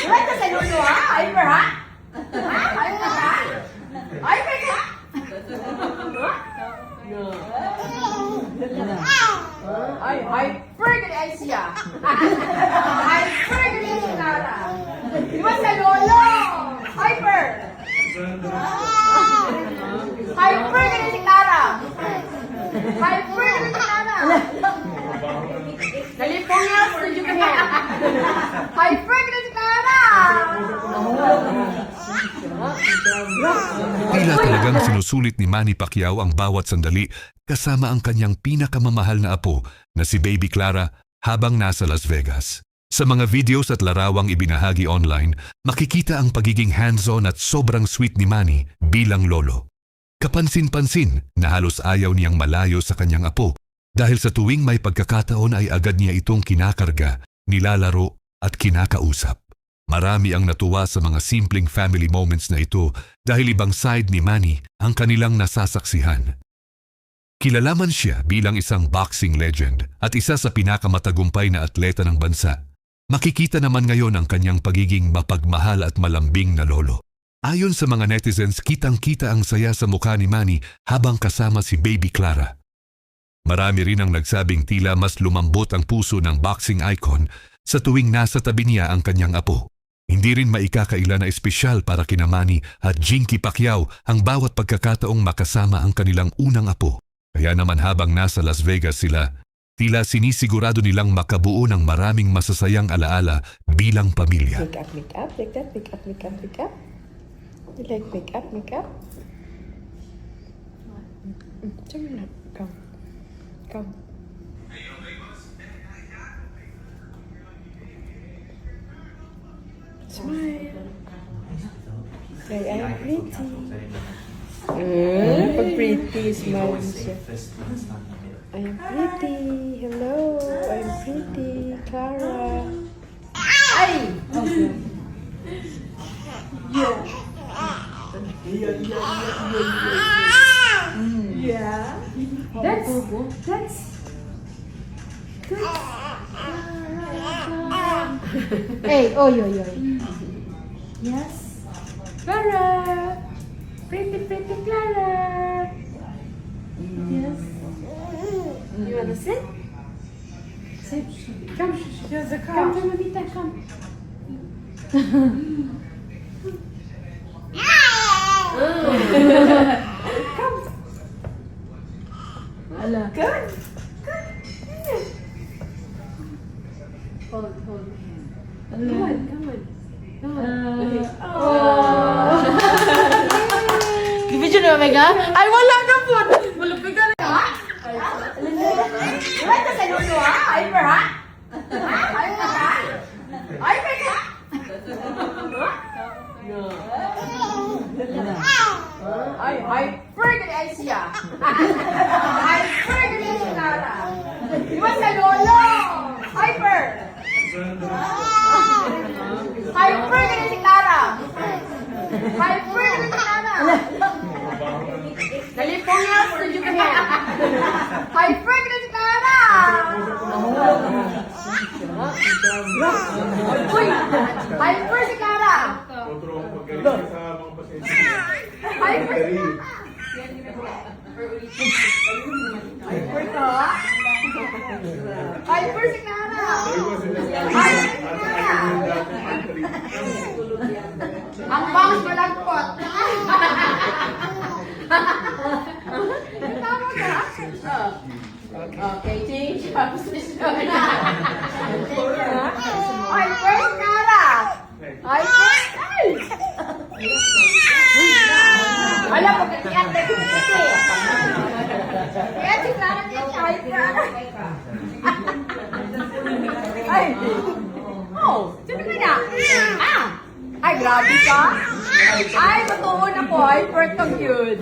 Ilan ka sa lulo, ha? Hyper, ha? Ha? Hyper, ha? Hyper ka? Ay, hyper ka ni Aisia. Hyper ka ni Sinara. Iwan sa lolo. Hyper. Hyper ka ni Sinara. Hyper ka ni Sinara. Nalipong nga, studio ka niya. Hyper ka ni Sinara. Tila talagang sinusulit ni Manny Pacquiao ang bawat sandali kasama ang kanyang pinakamamahal na apo na si Baby Clara habang nasa Las Vegas. Sa mga videos at larawang ibinahagi online, makikita ang pagiging hands-on at sobrang sweet ni Manny bilang lolo. Kapansin-pansin na halos ayaw niyang malayo sa kanyang apo dahil sa tuwing may pagkakataon ay agad niya itong kinakarga, nilalaro at kinakausap. Marami ang natuwa sa mga simpleng family moments na ito dahil ibang side ni Manny ang kanilang nasasaksihan. Kilala man siya bilang isang boxing legend at isa sa pinakamatagumpay na atleta ng bansa. Makikita naman ngayon ang kanyang pagiging mapagmahal at malambing na lolo. Ayon sa mga netizens, kitang-kita ang saya sa mukha ni Manny habang kasama si Baby Clara. Marami rin ang nagsabing tila mas lumambot ang puso ng boxing icon sa tuwing nasa tabi niya ang kanyang apo. Hindi rin maikakaila na espesyal para kina Manny at Jinky Pacquiao ang bawat pagkakataong makasama ang kanilang unang apo. Kaya naman habang nasa Las Vegas sila, tila sinisigurado nilang makabuo ng maraming masasayang alaala bilang pamilya. Make up, like that. Make up. You like make up? Turn it up. Come. Smile. Say, I'm pretty. Pag pretty, smile siya. I'm pretty. Hello, I'm pretty. Clara. Ay! Yeah. That's Hey, oy. Yes. Clara. Pretty Clara. Yes. You wanna sit? Sit. Come, here's the car. Come, Mamita, come. Come. Ala. Good. Hold. Come on. Video na, Omega? Ay, wala na po! Malupit ka na, ha? Ilan ka sa lulo, ha? Hyper, ha? Hyper, ha? Hyper ka? Ay, hyper ka ni Aisia. Hyper ka ni Sinara. Iwan sa lolo. Hyper. Hyper ka ni Sinara. Hyper ka ni Sinara. Nalipong nga, studio ka niya. Hyper ka ni Sinara. Uy! Hyper si Clara. Hyper si Clara. Hyper ka? Hyper si Clara. Hyper si Clara. Ang bangs malagpot. Tama ka? Okay, change your position. Hyper si Clara. Hyper. Alam mo, kaya kaya si Clara niya si Hyper. Ay! Oh! Sabi ko niya! Ay, grabe ka! Ay, totoo na po! Hyper kang yun!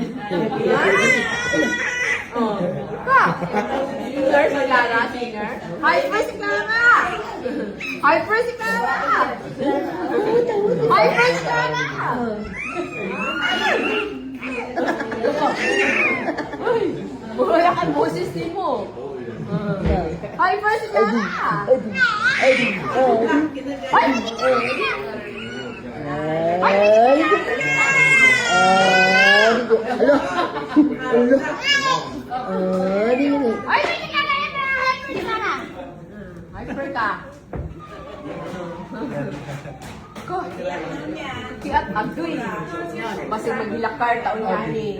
Oh! Ka! Singer si Clara, singer? Hyper si Clara! Hyper si Clara! Hyper si Clara! Ay! Wala kang boses din mo! Hyper si Clara! Ay! Ay, pwede ka na yan na! Pwede ka na! Hyper ka. Ko. Kiat agoy. Basig maghilakar taon yan eh.